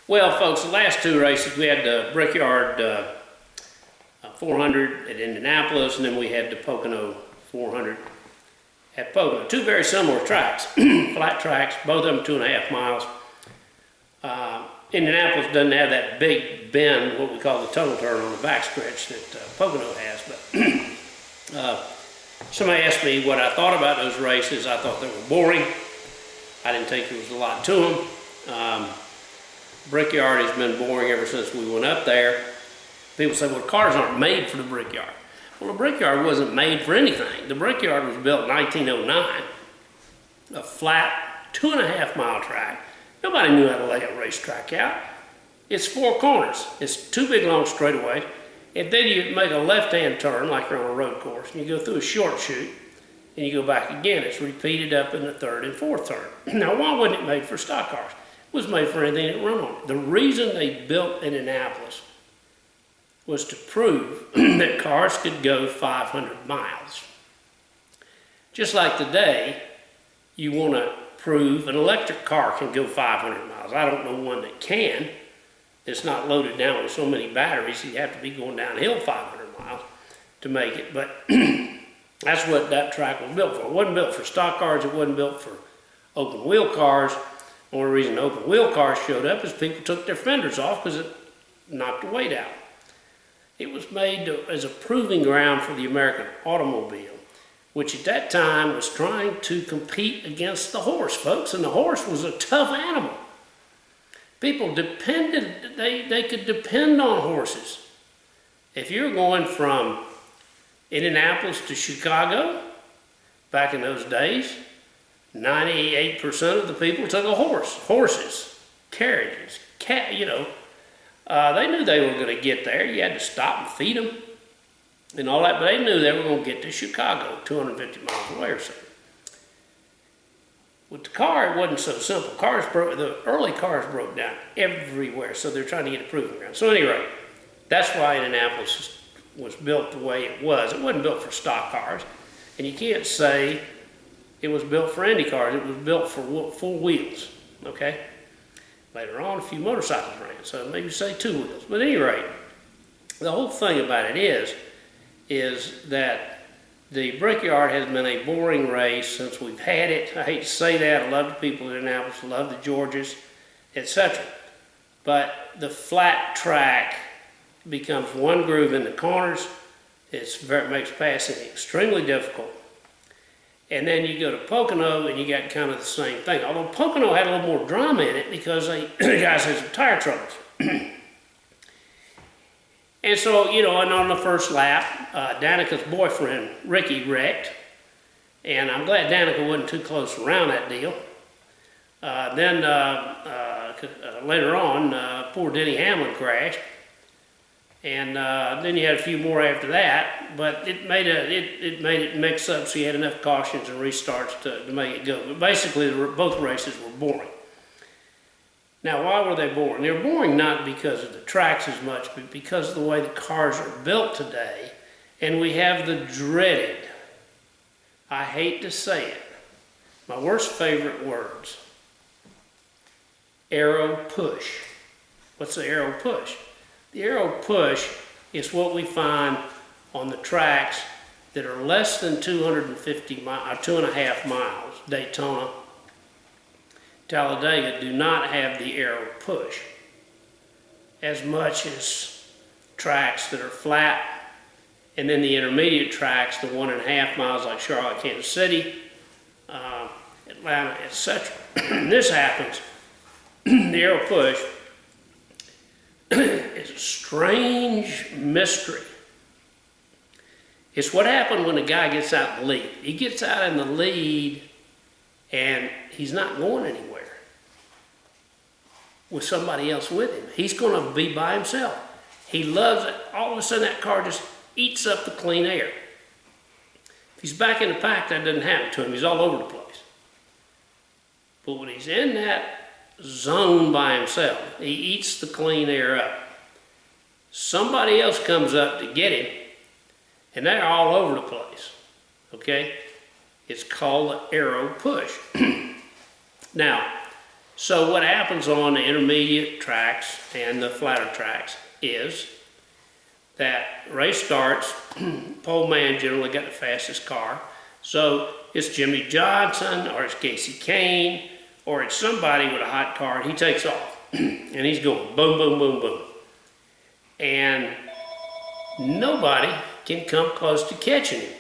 Well, folks, the last two races, we had the Brickyard 400 at Indianapolis, and then we had the Pocono 400 at Pocono. Two very similar tracks, flat tracks, both of them 2.5 miles. Indianapolis doesn't have that big bend, what we call the tunnel turn on the backstretch that Pocono has, but somebody asked me what I thought about those races. I thought they were boring. I didn't think there was a lot to them. Brickyard has been boring ever since we went up there. People say, well, cars aren't made for the Brickyard. Well, the Brickyard wasn't made for anything. The Brickyard was built in 1909, a flat 2.5 mile track. Nobody knew how to lay a racetrack out. It's 4 corners. It's 2 big long straightaways. And then you make a left-hand turn like you're on a road course, and you go through a short chute, and you go back again. It's repeated up in the 3rd and 4th turn. Now, why wasn't it made for stock cars? It was made for anything that run on it. The reason they built Indianapolis was to prove that cars could go 500 miles. Just like today, you want to prove an electric car can go 500 miles. I don't know one that can. It's not loaded down with so many batteries. You have to be going downhill 500 miles to make it. But that's what that track was built for. It wasn't built for stock cars. It wasn't built for open wheel cars. The only reason open wheel cars showed up is people took their fenders off because it knocked the weight out. It was made as a proving ground for the American automobile, which at that time was trying to compete against the horse, folks, and the horse was a tough animal. People depended, they could depend on horses. If you're going from Indianapolis to Chicago, back in those days, 98% of the people took a horse. Horses, carriages, they knew they were going to get there. You had to stop and feed them and all that, but they knew they were going to get to Chicago, 250 miles away or so. With the car, it wasn't so simple. The early cars broke down everywhere, so they're trying to get a proving ground. So anyway, that's why Indianapolis was built the way it was. It wasn't built for stock cars, and you can't say it was built for Indy cars. It was built for 4 wheels, okay? Later on, a few motorcycles ran, so maybe say 2 wheels. But at any rate, the whole thing about it is that the Brickyard has been a boring race since we've had it. I hate to say that. I love the people in Indianapolis, I love the Georges, etc. But the flat track becomes one groove in the corners. It makes passing extremely difficult. And then you go to Pocono and you got kind of the same thing. Although Pocono had a little more drama in it because the guys had some tire troubles. And so, and on the first lap, Danica's boyfriend, Ricky, wrecked. And I'm glad Danica wasn't too close around that deal. Then later on, poor Denny Hamlin crashed. And then you had a few more after that, but it made it mix up so you had enough cautions and restarts to make it go. But basically, both races were boring. Now, why were they boring? They were boring not because of the tracks as much, but because of the way the cars are built today. And we have the dreaded, I hate to say it, my worst favorite words, Aeropush. What's the Aeropush? The Aeropush is what we find on the tracks that are less than 250 miles, or 2.5 miles. Daytona, Talladega do not have the Aeropush as much as tracks that are flat, and then the intermediate tracks, the 1.5 miles like Charlotte, Kansas City, Atlanta, etc. This happens, the Aeropush is a strange mystery. It's what happened when a guy gets out in the lead. He gets out in the lead and he's not going anywhere with somebody else with him. He's going to be by himself. He loves it. All of a sudden that car just eats up the clean air. If he's back in the pack, that doesn't happen to him. He's all over the place. But when he's in that zone by himself, he eats the clean air up. Somebody else comes up to get him, and they're all over the place, okay? It's called the Aeropush. Now, So what happens on the intermediate tracks and the flatter tracks is that race starts, pole man generally got the fastest car. So it's Jimmy Johnson, or it's Casey Kane, or it's somebody with a hot car, and he takes off. And he's going boom, boom, boom, boom. And nobody can come close to catching him.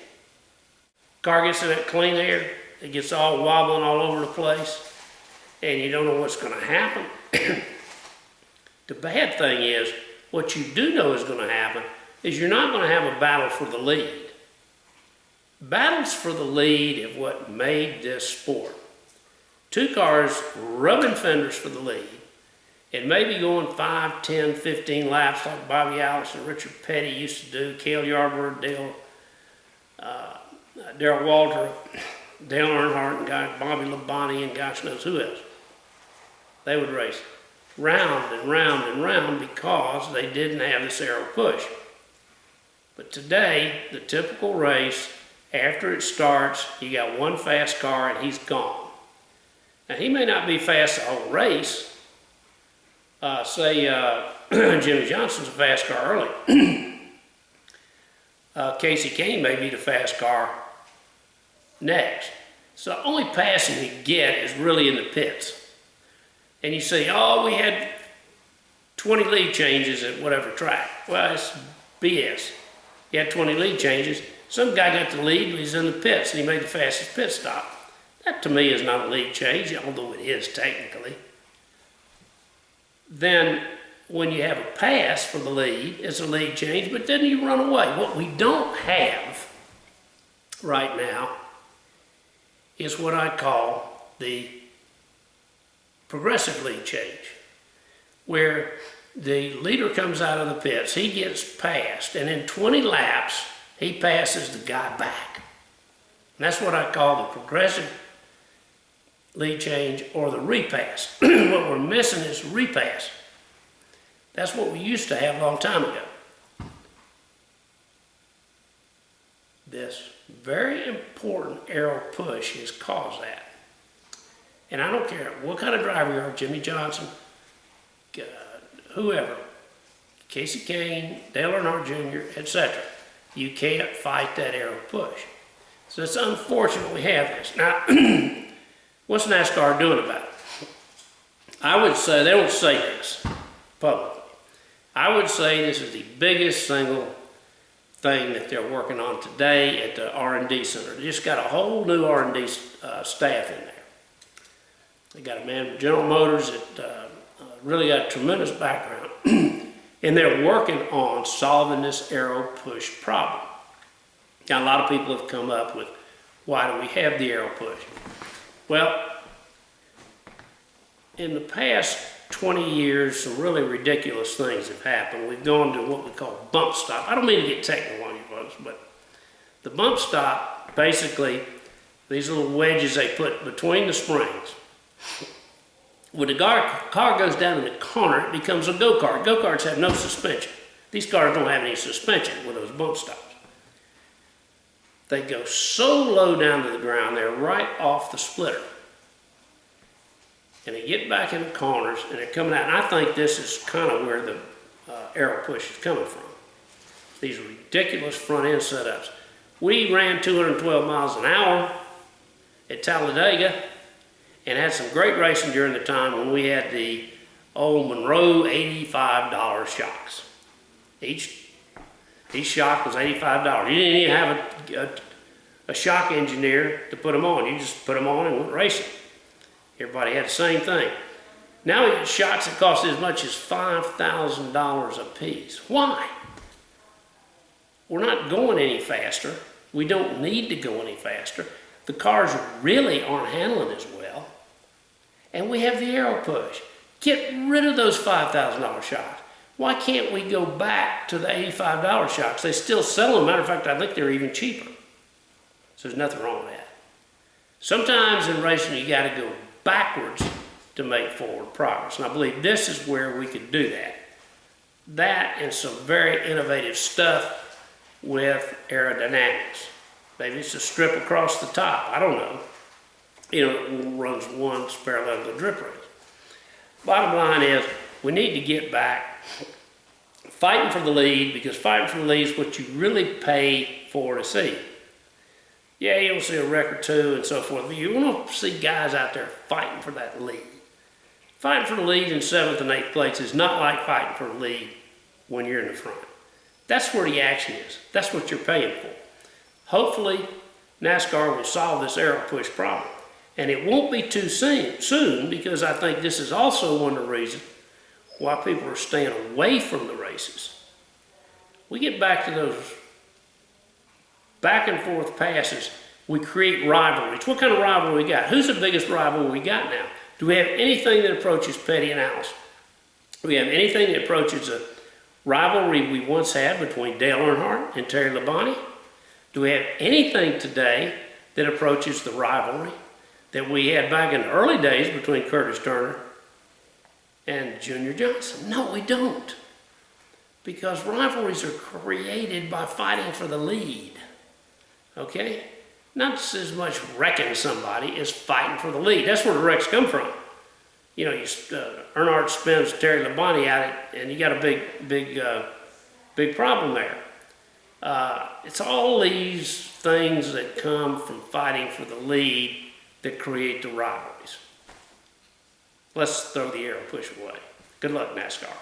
Car gets in that clean air, it gets all wobbling all over the place, and you don't know what's going to happen. The bad thing is, what you do know is going to happen is you're not going to have a battle for the lead. Battles for the lead is what made this sport. Two cars rubbing fenders for the lead. It may be going 5, 10, 15 laps like Bobby Allison, Richard Petty used to do, Cale Yarborough, Darrell Walter, Dale Earnhardt, and Bobby Labonte, and gosh knows who else. They would race round and round and round because they didn't have this Aeropush. But today, the typical race, after it starts, you got one fast car and he's gone. Now, he may not be fast the whole race. Jimmy Johnson's a fast car early. Casey Kane may be the fast car next. So the only passing you get is really in the pits. And you say, oh, we had 20 lead changes at whatever track. Well, it's BS. You had 20 lead changes. Some guy got the lead when he's in the pits and he made the fastest pit stop. That to me is not a lead change, although it is technically. Then when you have a pass for the lead, it's a lead change, but then you run away. What we don't have right now is what I call the progressive lead change, where the leader comes out of the pits, he gets passed, and in 20 laps, he passes the guy back. And that's what I call the progressive lead change or the repass. What we're missing is repass. That's what we used to have a long time ago. This very important Aeropush has caused that. And I don't care what kind of driver you are, Jimmy Johnson, whoever, Casey Kane, Dale Earnhardt Jr., etc. You can't fight that Aeropush. So it's unfortunate we have this. Now, what's NASCAR doing about it? I would say, they don't say this publicly. I would say this is the biggest single thing that they're working on today at the R&D Center. They just got a whole new R&D staff in there. They got a man from General Motors that really got a tremendous background. And they're working on solving this Aeropush problem. Now, a lot of people have come up with, why do we have the Aeropush? Well, in the past 20 years, some really ridiculous things have happened. We've gone to what we call bump stop. I don't mean to get technical on you folks, but the bump stop, basically, these little wedges they put between the springs. When the car goes down in the corner, it becomes a go-kart. Go-karts have no suspension. These cars don't have any suspension with those bump stops. They go so low down to the ground, they're right off the splitter. And they get back in the corners, and they're coming out. And I think this is kind of where the Aeropush is coming from. These ridiculous front-end setups. We ran 212 miles an hour at Talladega, and had some great racing during the time when we had the old Monroe $85 shocks. Each shock was $85. You didn't even have a shock engineer to put them on. You just put them on and went racing. Everybody had the same thing. Now we get shocks that cost as much as $5,000 a piece. Why? We're not going any faster. We don't need to go any faster. The cars really aren't handling as well. And we have the Aeropush. Get rid of those $5,000 shocks. Why can't we go back to the $85 shocks? They still sell them. Matter of fact, I think they're even cheaper. So there's nothing wrong with that. Sometimes in racing, you got to go backwards to make forward progress. And I believe this is where we could do that. That and some very innovative stuff with aerodynamics. Maybe it's a strip across the top. I don't know. You know, it runs once parallel to the drip race. Bottom line is, we need to get back fighting for the lead, because fighting for the lead is what you really pay for to see. Yeah, you'll see a wreck or two and so forth, but you want to see guys out there fighting for that lead. Fighting for the lead in 7th and 8th place is not like fighting for the lead when you're in the front. That's where the action is. That's what you're paying for. Hopefully, NASCAR will solve this Aeropush problem. And it won't be too soon, because I think this is also one of the reasons why people are staying away from the races. We get back to those back and forth passes, we create rivalries. What kind of rivalry we got? Who's the biggest rival we got now? Do we have anything that approaches Petty and Alice? Do we have anything that approaches a rivalry we once had between Dale Earnhardt and Terry Labonte? Do we have anything today that approaches the rivalry that we had back in the early days between Curtis Turner and Junior Johnson? No, we don't. Because rivalries are created by fighting for the lead. Okay? Not as much wrecking somebody as fighting for the lead. That's where the wrecks come from. You know, Earnhardt spins Terry Labonte at it, and you got a big problem there. It's all these things that come from fighting for the lead that create the rivalries. Let's throw the Aeropush away. Good luck, NASCAR.